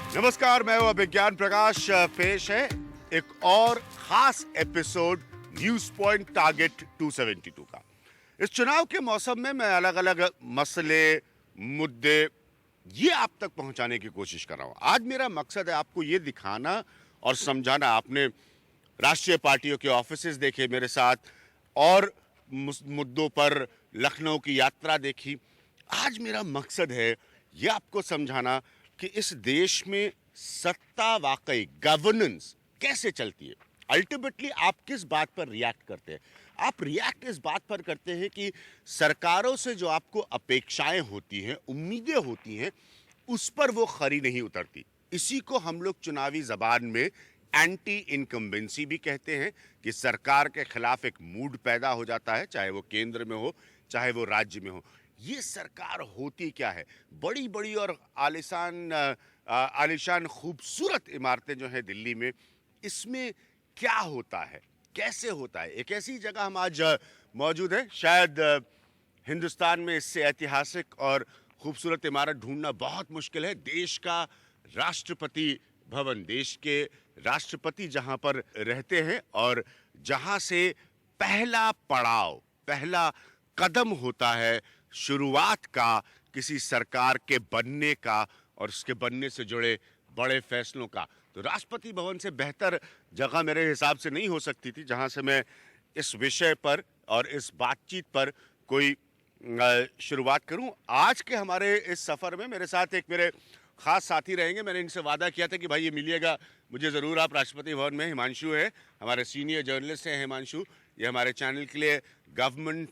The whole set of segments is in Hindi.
नमस्कार, मैं हूं विज्ञान प्रकाश। पेश है एक और खास एपिसोड न्यूज पॉइंट टारगेट 272 का। इस चुनाव के मौसम में मैं अलग अलग मसले, मुद्दे ये आप तक पहुंचाने की कोशिश कर रहा हूं। आज मेरा मकसद है आपको ये दिखाना और समझाना। आपने राष्ट्रीय पार्टियों के ऑफिसेज देखे मेरे साथ और मुद्दों पर लखनऊ की यात्रा देखी। आज मेरा मकसद है ये आपको समझाना कि इस देश में सत्ता, वाकई गवर्नेंस कैसे चलती है। अल्टीमेटली आप किस बात पर रिएक्ट करते हैं? आप रिएक्ट इस बात पर करते हैं कि सरकारों से जो आपको अपेक्षाएं होती हैं, उम्मीदें होती हैं, उस पर वो खरी नहीं उतरती। इसी को हम लोग चुनावी जबान में एंटी इनकम्बेंसी भी कहते हैं कि सरकार के खिलाफ एक मूड पैदा हो जाता है, चाहे वो केंद्र में हो चाहे वो राज्य में हो। ये सरकार होती क्या है? बड़ी बड़ी और आलिशान खूबसूरत इमारतें जो हैं दिल्ली में, इसमें क्या होता है, कैसे होता है? एक ऐसी जगह हम आज मौजूद हैं, शायद हिंदुस्तान में इससे ऐतिहासिक और खूबसूरत इमारत ढूंढना बहुत मुश्किल है। देश का राष्ट्रपति भवन, देश के राष्ट्रपति जहां पर रहते हैं और जहां से पहला पड़ाव, पहला कदम होता है शुरुआत का किसी सरकार के बनने का और उसके बनने से जुड़े बड़े फैसलों का। तो राष्ट्रपति भवन से बेहतर जगह मेरे हिसाब से नहीं हो सकती थी जहां से मैं इस विषय पर और इस बातचीत पर कोई शुरुआत करूं। आज के हमारे इस सफर में मेरे साथ एक मेरे खास साथी रहेंगे। मैंने इनसे वादा किया था कि भाई ये मिलिएगा मुझे ज़रूर आप राष्ट्रपति भवन में। हिमांशु है, हमारे सीनियर जर्नलिस्ट हैं हिमांशु। ये हमारे चैनल के लिए गवर्नमेंट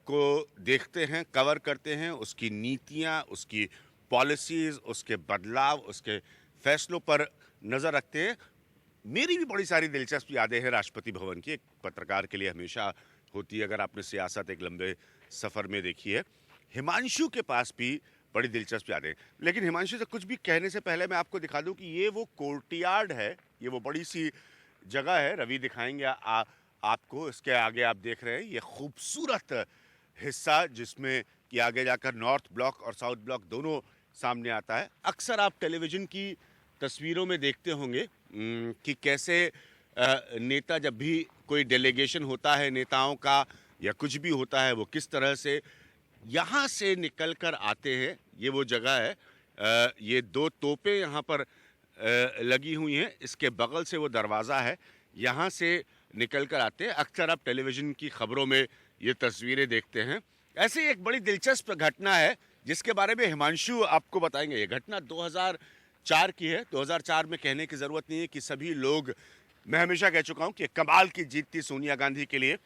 को देखते हैं, कवर करते हैं, उसकी नीतियां, उसकी पॉलिसीज़, उसके बदलाव, उसके फैसलों पर नज़र रखते हैं। मेरी भी बड़ी सारी दिलचस्प यादें हैं राष्ट्रपति भवन की, एक पत्रकार के लिए हमेशा होती है अगर आपने सियासत एक लंबे सफ़र में देखी है। हिमांशु के पास भी बड़ी दिलचस्प यादें। लेकिन हिमांशु से कुछ भी कहने से पहले मैं आपको दिखा दूं कि ये वो कोर्टयार्ड है, ये वो बड़ी सी जगह है। रवि दिखाएंगे आपको। इसके आगे आप देख रहे हैं ये खूबसूरत हिस्सा जिसमें कि आगे जाकर नॉर्थ ब्लॉक और साउथ ब्लॉक दोनों सामने आता है। अक्सर आप टेलीविज़न की तस्वीरों में देखते होंगे कि कैसे नेता, जब भी कोई डेलीगेशन होता है नेताओं का या कुछ भी होता है, वो किस तरह से यहाँ से निकल कर आते हैं। ये वो जगह है। ये दो तोपें यहाँ पर लगी हुई हैं, इसके बगल से वो दरवाज़ा है, यहाँ से निकल कर आते हैं। अक्सर आप टेलीविज़न की खबरों में ये तस्वीरें देखते हैं। ऐसे ही एक बड़ी दिलचस्प घटना है जिसके बारे में हिमांशु आपको बताएंगे। ये घटना 2004 की है। 2004 में कहने की ज़रूरत नहीं है कि सभी लोग, मैं हमेशा कह चुका हूँ कि कमाल की जीत थी सोनिया गांधी के लिए।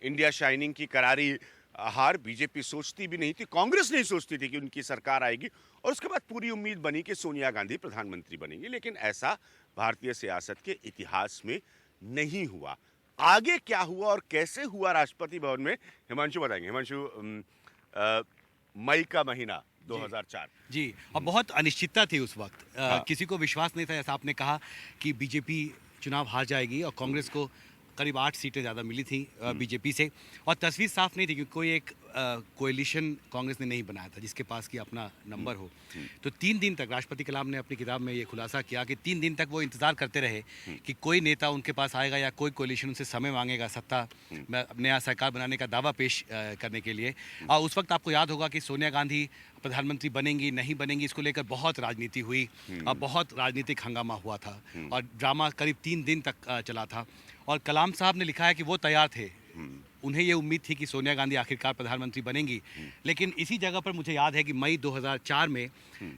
इंडिया शाइनिंग की करारी हार बीजेपी सोचती भी नहीं थी, कांग्रेस नहीं सोचती थी कि उनकी सरकार आएगी, और उसके बाद पूरी उम्मीद बनी कि सोनिया गांधी प्रधानमंत्री बनेंगी। लेकिन ऐसा भारतीय सियासत के इतिहास में नहीं हुआ। आगे क्या हुआ और कैसे हुआ राष्ट्रपति भवन में, हिमांशु बताएंगे। हिमांशु, मई का महीना 2004 जी। और बहुत अनिश्चितता थी उस वक्त। हाँ। किसी को विश्वास नहीं था, जैसा आपने कहा, कि बीजेपी चुनाव हार जाएगी, और कांग्रेस को करीब 8 सीटें ज़्यादा मिली थी बीजेपी से, और तस्वीर साफ नहीं थी कि कोई एक कोएलिशन कांग्रेस ने नहीं बनाया था जिसके पास कि अपना नंबर हो। तो 3 दिन तक राष्ट्रपति कलाम ने अपनी किताब में ये खुलासा किया कि 3 दिन तक वो इंतज़ार करते रहे कि कोई नेता उनके पास आएगा या कोई कोएलिशन उनसे समय मांगेगा सत्ता में नया सरकार बनाने का दावा पेश करने के लिए। और उस वक्त आपको याद होगा कि सोनिया गांधी प्रधानमंत्री बनेंगी नहीं बनेंगी, इसको लेकर बहुत राजनीति हुई और बहुत राजनीतिक हंगामा हुआ था, और ड्रामा करीब 3 दिन तक चला था। और कलाम साहब ने लिखा है कि वो तैयार थे, उन्हें ये उम्मीद थी कि सोनिया गांधी आखिरकार प्रधानमंत्री बनेंगी। लेकिन इसी जगह पर मुझे याद है कि मई 2004 में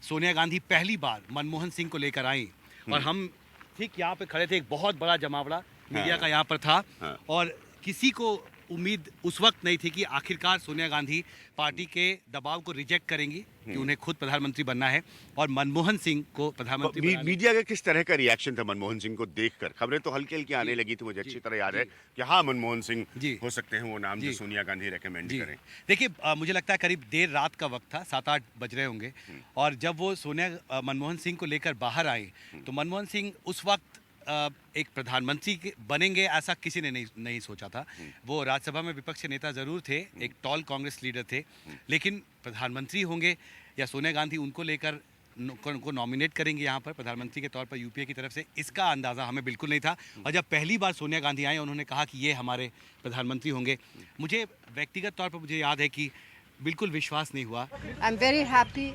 सोनिया गांधी पहली बार मनमोहन सिंह को लेकर आई, और हम ठीक यहाँ पे खड़े थे। एक बहुत बड़ा जमावड़ा मीडिया का यहाँ पर था, और किसी को उम्मीद उस वक्त नहीं थी कि आखिरकार सोनिया गांधी पार्टी के दबाव को रिजेक्ट करेंगी कि उन्हें खुद प्रधानमंत्री बनना है, और मनमोहन सिंह को प्रधानमंत्री बनाना है। मीडिया का किस तरह का रिएक्शन था मनमोहन सिंह को देखकर? खबरें तो हल्की हल्की आने लगी थी, मुझे अच्छी तरह याद है कि हाँ, मनमोहन सिंह हो सकते हैं वो नाम जो सोनिया गांधी रेकमेंड करें। देखिए, मुझे लगता है करीब देर रात का वक्त था, 7-8 बज रहे होंगे, और जब वो सोनिया मनमोहन सिंह को लेकर बाहर आई, तो मनमोहन सिंह उस वक्त एक प्रधानमंत्री बनेंगे ऐसा किसी ने नहीं सोचा था। वो राज्यसभा में विपक्ष के नेता जरूर थे, एक टॉल कांग्रेस लीडर थे, लेकिन प्रधानमंत्री होंगे या सोनिया गांधी उनको लेकर को नॉमिनेट करेंगे यहाँ पर प्रधानमंत्री के तौर पर यूपीए की तरफ से, इसका अंदाज़ा हमें बिल्कुल नहीं था। और जब पहली बार सोनिया गांधी आई, उन्होंने कहा कि ये हमारे प्रधानमंत्री होंगे, मुझे व्यक्तिगत तौर पर मुझे याद है कि बिल्कुल विश्वास नहीं हुआ। I'm very happy.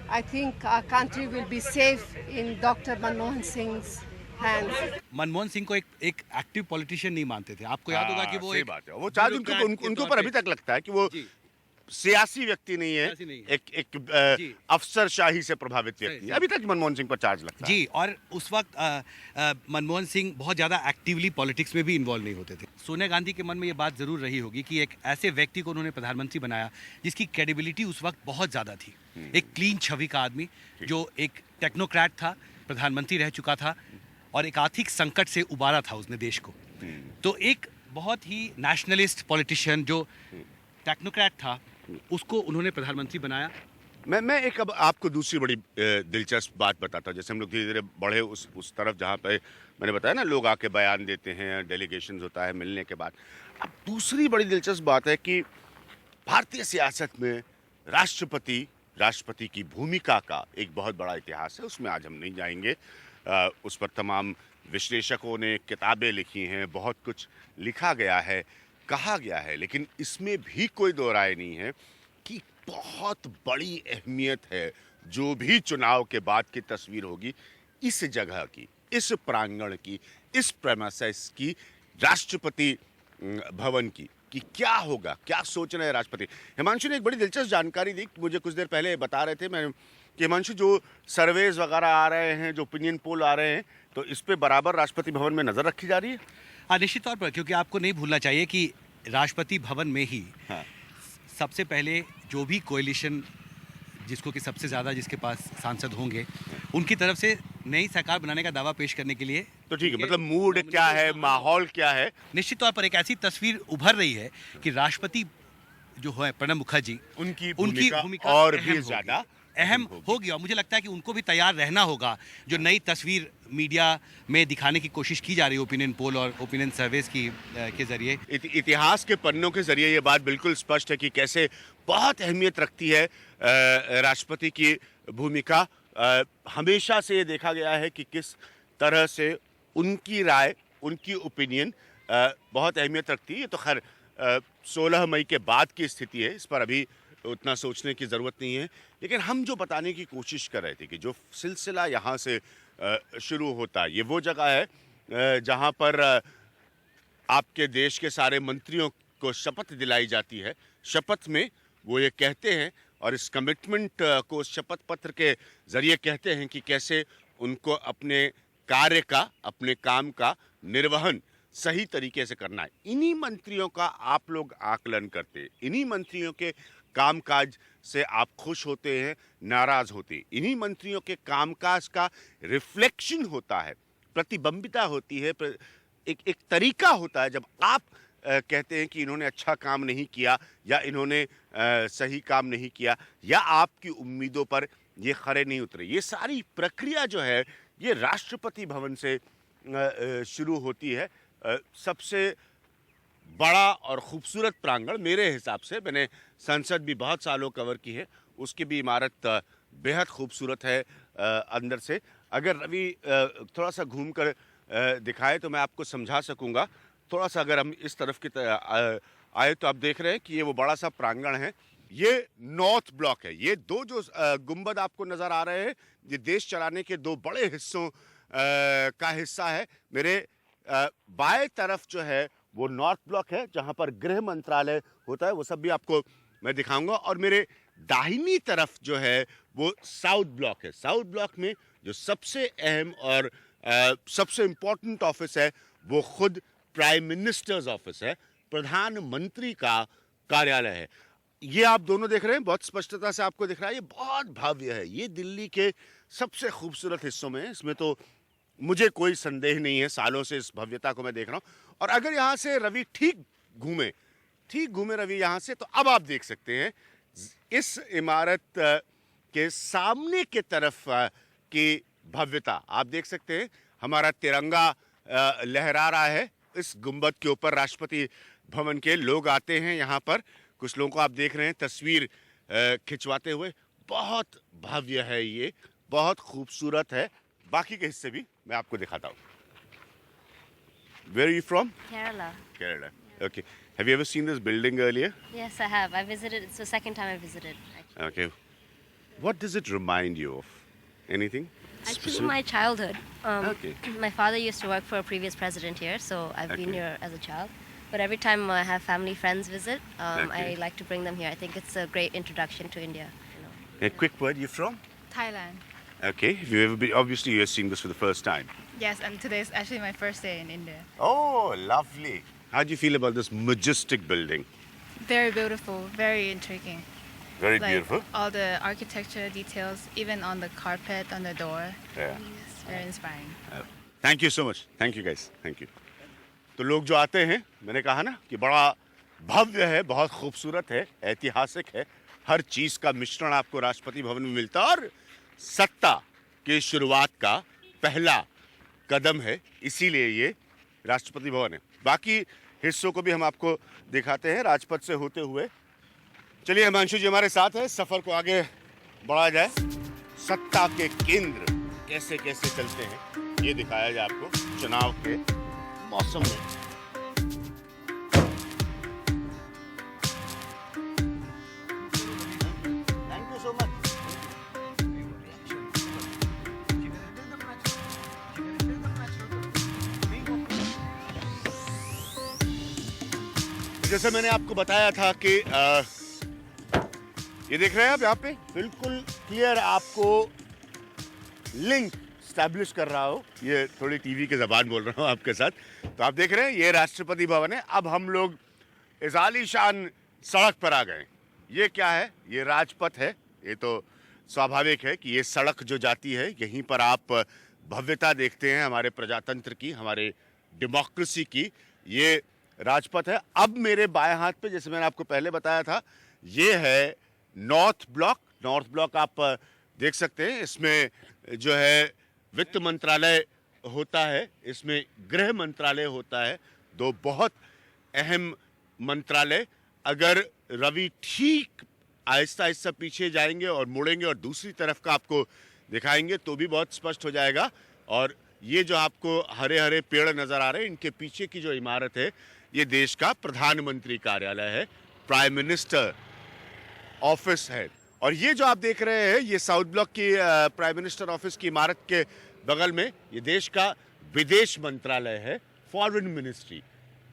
I think our country will be safe in Dr. Manmohan Singh's hands. Manmohan Singh को एक एक्टिव पॉलिटिशियन नहीं मानते थे। आपको याद होगा कि वो सही एक बात है, वो चार्ज ब्यूरोक्रेट के उनके तौर ऊपर अभी पे- तक लगता है कि वो जी। सियासी व्यक्ति नहीं है, सियासी नहीं है। एक जी। अफसरशाही से प्रभावित व्यक्ति सही। है। अभी तक मनमोहन सिंह पर चार्ज लगता है। जी, और उस वक्त मनमोहन सिंह बहुत ज़्यादा एक्टिवली पॉलिटिक्स में भी इन्वॉल्व नहीं होते थे। सोनिया गांधी के मन में ये बात ज़रूर रही होगी कि एक ऐसे व्यक्ति को उन्होंने प्रधानमंत्री बनाया जिसकी क्रेडिबिलिटी उस वक्त बहुत ज़्यादा थी। एक क्लीन छवि का आदमी जो एक टेक्नोक्रेट था, प्रधानमंत्री रह चुका था और एक आर्थिक संकट से उबारा था उसने देश को। तो एक बहुत ही नेशनलिस्ट पॉलिटिशियन जो टेक्नोक्रेट था, उसको उन्होंने प्रधानमंत्री बनाया। मैं एक अब आपको दूसरी बड़ी दिलचस्प बात बताता हूँ। जैसे हम लोग धीरे धीरे बढ़े उस तरफ जहाँ पे मैंने बताया ना, लोग आके बयान देते हैं, डेलीगेशंस होता है मिलने के बाद। अब दूसरी बड़ी दिलचस्प बात है कि भारतीय सियासत में राष्ट्रपति की भूमिका का एक बहुत बड़ा इतिहास है। उसमें आज हम नहीं जाएंगे। उस पर तमाम विश्लेषकों ने किताबें लिखी हैं, बहुत कुछ लिखा गया है, कहा गया है, लेकिन इसमें भी कोई दो राय नहीं है कि बहुत बड़ी अहमियत है जो भी चुनाव के बाद की तस्वीर होगी इस जगह की, इस प्रांगण की, इस प्रेमाइस की, राष्ट्रपति भवन की, कि क्या होगा, क्या सोच रहे हैं राष्ट्रपति। हिमांशु ने एक बड़ी दिलचस्प जानकारी दी, मुझे कुछ देर पहले बता रहे थे मैं कि हिमांशु, जो सर्वेज वगैरह आ रहे हैं, जो ओपिनियन पोल आ रहे हैं, तो इस पे बराबर राष्ट्रपति भवन में नजर रखी जा रही है। हाँ, निश्चित तौर पर, क्योंकि आपको नहीं भूलना चाहिए कि राष्ट्रपति भवन में ही हाँ। सबसे पहले जो भी कोएलिशन जिसको कि सबसे ज़्यादा जिसके पास सांसद होंगे, उनकी तरफ से नई सरकार बनाने का दावा पेश करने के लिए। तो ठीक है, मतलब मूड क्या है, माहौल क्या है। निश्चित तौर पर एक ऐसी तस्वीर उभर रही है कि राष्ट्रपति जो है प्रणब मुखर्जी, उनकी भूमिका भूमिका और अहम भी होगी। ज्यादा अहम होगी, और मुझे लगता है कि उनको भी तैयार रहना होगा। जो नई तस्वीर मीडिया में दिखाने की कोशिश की जा रही है ओपिनियन पोल और ओपिनियन सर्वेस की के जरिए, इतिहास के पन्नों के जरिए ये बात बिल्कुल स्पष्ट है कि कैसे बहुत अहमियत रखती है राष्ट्रपति की भूमिका। हमेशा से ये देखा गया है कि किस तरह से उनकी राय, उनकी ओपिनियन बहुत अहमियत रखती है। ये तो खैर 16 मई के बाद की स्थिति है, इस पर अभी उतना सोचने की ज़रूरत नहीं है। लेकिन हम जो बताने की कोशिश कर रहे थे कि जो सिलसिला यहाँ से शुरू होता है, ये वो जगह है जहाँ पर आपके देश के सारे मंत्रियों को शपथ दिलाई जाती है। शपथ में वो ये कहते हैं और इस कमिटमेंट को शपथ पत्र के ज़रिए कहते हैं कि कैसे उनको अपने कार्य का, अपने काम का निर्वहन सही तरीके से करना है। इन्हीं मंत्रियों का आप लोग आकलन करते हैं, इन्हीं मंत्रियों के कामकाज से आप खुश होते हैं, नाराज होते हैं। इन्हीं मंत्रियों के कामकाज का रिफ्लेक्शन होता है, प्रतिबिंबिता होती है, एक तरीका होता है जब आप कहते हैं कि इन्होंने अच्छा काम नहीं किया या इन्होंने सही काम नहीं किया या आपकी उम्मीदों पर ये खरे नहीं उतरे। ये सारी प्रक्रिया जो है ये राष्ट्रपति भवन से शुरू होती है। सबसे बड़ा और ख़ूबसूरत प्रांगण मेरे हिसाब से, मैंने संसद भी बहुत सालों कवर की है, उसकी भी इमारत बेहद खूबसूरत है अंदर से। अगर रवि थोड़ा सा घूम कर दिखाए तो मैं आपको समझा सकूंगा। थोड़ा सा अगर हम इस तरफ की आए तो आप देख रहे हैं कि ये वो बड़ा सा प्रांगण है, ये नॉर्थ ब्लॉक है। ये दो जो गुंबद आपको नज़र आ रहे हैं, ये देश चलाने के दो बड़े हिस्सों का हिस्सा है। मेरे बाएं तरफ जो है वो नॉर्थ ब्लॉक है जहां पर गृह मंत्रालय होता है, वो सब भी आपको मैं दिखाऊंगा। और मेरे दाहिनी तरफ जो है वो साउथ ब्लॉक है। साउथ ब्लॉक में जो सबसे अहम और सबसे इम्पोर्टेंट ऑफिस है वो खुद प्राइम मिनिस्टर्स ऑफिस है, प्रधानमंत्री का कार्यालय है। ये आप दोनों देख रहे हैं, बहुत स्पष्टता से आपको दिख रहा है, ये बहुत भव्य है। ये दिल्ली के सबसे खूबसूरत हिस्सों में है, इसमें तो मुझे कोई संदेह नहीं है। सालों से इस भव्यता को मैं देख रहा हूँ। और अगर यहाँ से रवि ठीक घूमे रवि यहाँ से, तो अब आप देख सकते हैं इस इमारत के सामने के तरफ की भव्यता आप देख सकते हैं। हमारा तिरंगा लहरा रहा है इस गुंबद के ऊपर। राष्ट्रपति भवन के लोग आते हैं यहाँ पर, कुछ लोगों को आप देख रहे हैं तस्वीर खिंचवाते हुए। बहुत भव्य है ये, बहुत खूबसूरत है। बाकी के हिस्से भी मैं आपको दिखाता हूँ। Where are you from? Kerala. Kerala. Okay. Have you ever seen this building earlier? Yes, I have. I visited. It's the second time I visited. Actually, Okay. What does it remind you of? Anything? actually my childhood. Okay. My father used to work for a previous president here, so I've been Okay. here as a child. But every time I have family friends visit, Okay. I like to bring them here. I think it's a great introduction to India. You know. A quick word. You from? Thailand. Okay. Have you ever been? Obviously, you're seeing this for the first time. Yes, and today is actually my first day in India. Oh, lovely. How do you feel about this majestic building? Very beautiful, very intriguing. Very Like beautiful. all the architecture details, even on the carpet, on the door. Yeah. It's very inspiring. Thank you so much. Thank you guys. Thank you. तो लोग जो आते हैं, मैंने कहा ना कि बड़ा भव्य है, बहुत खूबसूरत है, ऐतिहासिक है। हर चीज़ का मिश्रण आपको राष्ट्रपति भवन में मिलता है और सत्ता की शुरुआत का पहला कदम है, इसीलिए ये राष्ट्रपति भवन है। बाकी हिस्सों को भी हम आपको दिखाते हैं राजपथ से होते हुए। चलिए, हिमांशु जी हमारे साथ है, सफर को आगे बढ़ाया जाए। सत्ता के केंद्र कैसे कैसे चलते हैं ये दिखाया जाए आपको चुनाव के मौसम में। Thank you so much. जैसे मैंने आपको बताया था कि ये देख रहे हैं आप यहाँ पे बिल्कुल क्लियर आपको लिंक स्टैब्लिश कर रहा हो। ये थोड़ी टीवी की ज़बान बोल रहा हूँ आपके साथ। तो आप देख रहे हैं ये राष्ट्रपति भवन है। अब हम लोग इस आलीशान सड़क पर आ गए। ये क्या है? ये राजपथ है। ये तो स्वाभाविक है कि ये सड़क जो जाती है यहीं पर आप भव्यता देखते हैं हमारे प्रजातंत्र की, हमारे डेमोक्रेसी की। ये राजपथ है। अब मेरे बाएं हाथ पे, जैसे मैंने आपको पहले बताया था, ये है नॉर्थ ब्लॉक। नॉर्थ ब्लॉक आप देख सकते हैं। इसमें जो है वित्त मंत्रालय होता है, इसमें गृह मंत्रालय होता है, दो बहुत अहम मंत्रालय। अगर रवि ठीक आहिस्ता आहिस्ता पीछे जाएंगे और मुड़ेंगे और दूसरी तरफ का आपको दिखाएंगे तो भी बहुत स्पष्ट हो जाएगा। और ये जो आपको हरे हरे पेड़ नजर आ रहे हैं, इनके पीछे की जो इमारत है ये देश का प्रधानमंत्री कार्यालय है, प्राइम मिनिस्टर ऑफिस है। और ये जो आप देख रहे हैं ये साउथ ब्लॉक की प्राइम मिनिस्टर ऑफिस की इमारत के बगल में ये देश का विदेश मंत्रालय है, फॉरेन मिनिस्ट्री।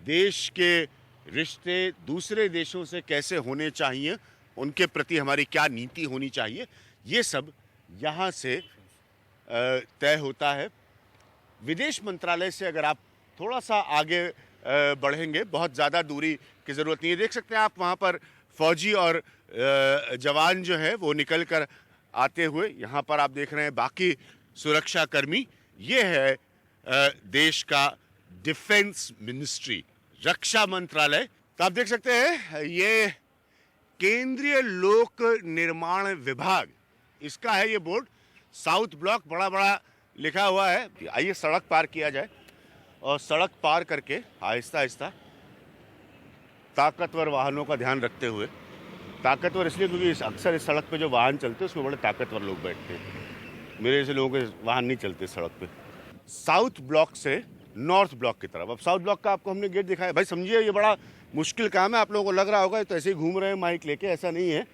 देश के रिश्ते दूसरे देशों से कैसे होने चाहिए, उनके प्रति हमारी क्या नीति होनी चाहिए, ये सब यहाँ से तय होता है। विदेश मंत्रालय से अगर आप थोड़ा सा आगे बढ़ेंगे, बहुत ज़्यादा दूरी की ज़रूरत नहीं है। देख सकते हैं आप वहाँ पर फौजी और जवान जो है वो निकल कर आते हुए। यहाँ पर आप देख रहे हैं बाकी सुरक्षा कर्मी। ये है देश का डिफेंस मिनिस्ट्री, रक्षा मंत्रालय। तो आप देख सकते हैं ये केंद्रीय लोक निर्माण विभाग, इसका है ये बोर्ड। साउथ ब्लॉक बड़ा बड़ा लिखा हुआ है। आइए सड़क पार किया जाए और सड़क पार करके आहिस्ता आहिस्ता ताकतवर वाहनों का ध्यान रखते हुए, ताकतवर इसलिए क्योंकि अक्सर इस सड़क पे जो वाहन चलते हैं उसमें बड़े ताकतवर लोग बैठते हैं। मेरे जैसे लोगों के वाहन नहीं चलते सड़क पे। साउथ ब्लॉक से नॉर्थ ब्लॉक की तरफ। अब साउथ ब्लॉक का आपको हमने गेट दिखाया। भाई समझिए ये बड़ा मुश्किल काम है। आप लोगों को लग रहा होगा तो ऐसे ही घूम रहे हैं माइक लेके, ऐसा नहीं है।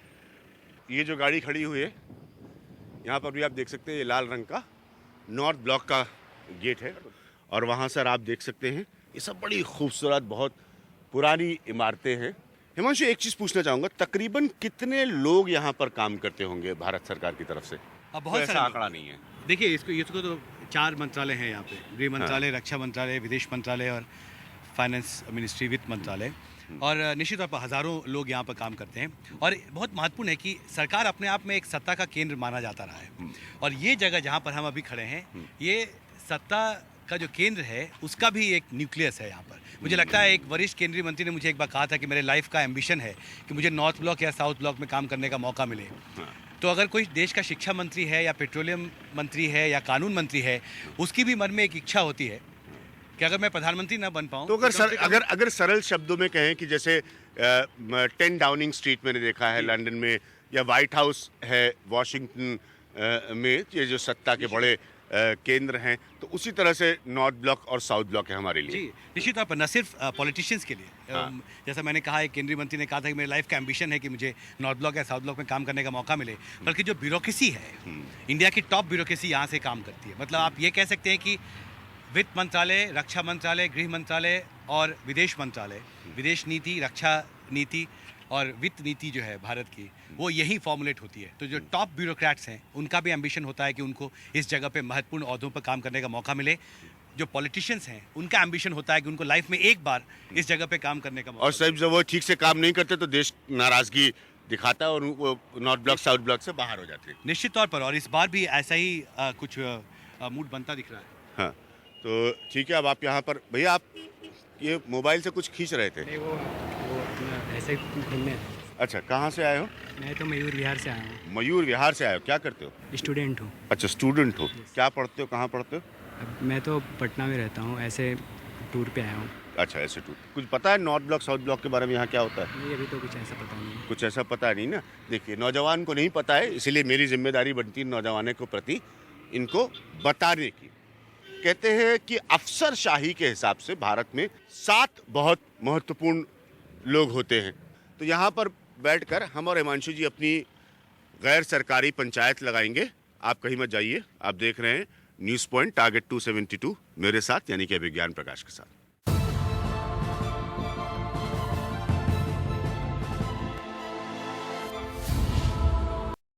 ये जो गाड़ी खड़ी हुई है यहाँ पर भी आप देख सकते हैं, ये लाल रंग का नॉर्थ ब्लॉक का गेट है। और वहाँ सर आप देख सकते हैं ये सब बड़ी खूबसूरत बहुत पुरानी इमारतें हैं। हिमांशु, एक चीज़ पूछना चाहूँगा, तकरीबन कितने लोग यहाँ पर काम करते होंगे भारत सरकार की तरफ से? अब बहुत ऐसा सारे आंकड़ा नहीं है। देखिए इसको तो 4 मंत्रालय हैं यहाँ पे, गृह मंत्रालय, रक्षा मंत्रालय, विदेश मंत्रालय और फाइनेंस मिनिस्ट्री, वित्त मंत्रालय। और निश्चित तौर पर हज़ारों लोग यहाँ पर काम करते हैं। और बहुत महत्वपूर्ण है कि सरकार अपने आप में एक सत्ता का केंद्र माना जाता रहा है। और ये जगह जहाँ पर हम अभी खड़े हैं, ये सत्ता का जो केंद्र है उसका भी एक न्यूक्लियस है यहाँ पर। मुझे लगता है एक वरिष्ठ केंद्रीय मंत्री ने मुझे एक बार कहा था कि मेरे लाइफ का एम्बिशन है कि मुझे नॉर्थ ब्लॉक या साउथ ब्लॉक में काम करने का मौका मिले। तो अगर कोई देश का शिक्षा मंत्री है या पेट्रोलियम मंत्री है या कानून मंत्री है, उसकी भी मन में एक इच्छा होती है कि अगर मैं प्रधानमंत्री ना बन पाऊँ तो अगर सरल शब्दों में कहें कि जैसे 10 डाउनिंग स्ट्रीट मैंने देखा है लंदन में, या व्हाइट हाउस है वाशिंगटन में ये जो सत्ता के बड़े केंद्र हैं, तो उसी तरह से नॉर्थ ब्लॉक और साउथ ब्लॉक है हमारे लिए। जी, निश्चित तौर पर न सिर्फ पॉलिटिशियंस के लिए जैसा मैंने कहा, एक केंद्रीय मंत्री ने कहा था कि मेरे लाइफ का एम्बिशन है कि मुझे नॉर्थ ब्लॉक या साउथ ब्लॉक में काम करने का मौका मिले, बल्कि जो ब्यूरोक्रेसी है, इंडिया की टॉप ब्यूरोक्रेसी यहाँ से काम करती है। मतलब आप ये कह सकते हैं कि वित्त मंत्रालय, रक्षा मंत्रालय, गृह मंत्रालय और विदेश मंत्रालय, विदेश नीति, रक्षा नीति और वित्त नीति जो है भारत की, वो यही फॉर्मुलेट होती है। तो जो टॉप ब्यूरोक्रेट्स हैं, उनका भी एम्बिशन होता है कि उनको इस जगह पे महत्वपूर्ण ओहदों पर काम करने का मौका मिले। जो पॉलिटिशियंस हैं, उनका एम्बिशन होता है कि उनको लाइफ में एक बार इस जगह पे काम करने का मौका और साहब जब वो ठीक से काम नहीं करते तो देश नाराजगी दिखाता है और वो नॉर्थ ब्लॉक साउथ ब्लॉक से बाहर हो जाते हैं। निश्चित तौर पर, और इस बार भी ऐसा ही कुछ मूड बनता दिख रहा है। हाँ, तो ठीक है। अब आप यहाँ पर भैया, आप ये मोबाइल से कुछ खींच रहे थे? नहीं, वो अपना ऐसे घूमने। अच्छा, कहाँ से आए हो? मैं तो मयूर विहार से आया हूँ। मयूर विहार से आए हो, क्या करते हो? स्टूडेंट हूँ। अच्छा, स्टूडेंट हो। क्या पढ़ते हो, कहाँ पढ़ते हो? अब मैं तो पटना में रहता हूँ, ऐसे टूर पे आया हूँ। अच्छा, ऐसे टूर। कुछ पता है नॉर्थ ब्लॉक साउथ ब्लॉक के बारे में, यहाँ क्या होता है? नहीं, अभी तो कुछ ऐसा पता नहीं है। कुछ ऐसा पता नहीं ना। देखिए, नौजवान को नहीं पता है, इसलिए मेरी जिम्मेदारी बनती है नौजवानों के प्रति इनको बताने की। कहते हैं कि अफसरशाही के हिसाब से भारत में 7 बहुत महत्वपूर्ण लोग होते हैं। तो यहाँ पर बैठकर हम और हिमांशु जी अपनी गैर सरकारी पंचायत लगाएंगे। आप कहीं मत जाइए, आप देख रहे हैं न्यूज़ पॉइंट टारगेट 272 मेरे साथ यानी कि अभिज्ञान प्रकाश के साथ।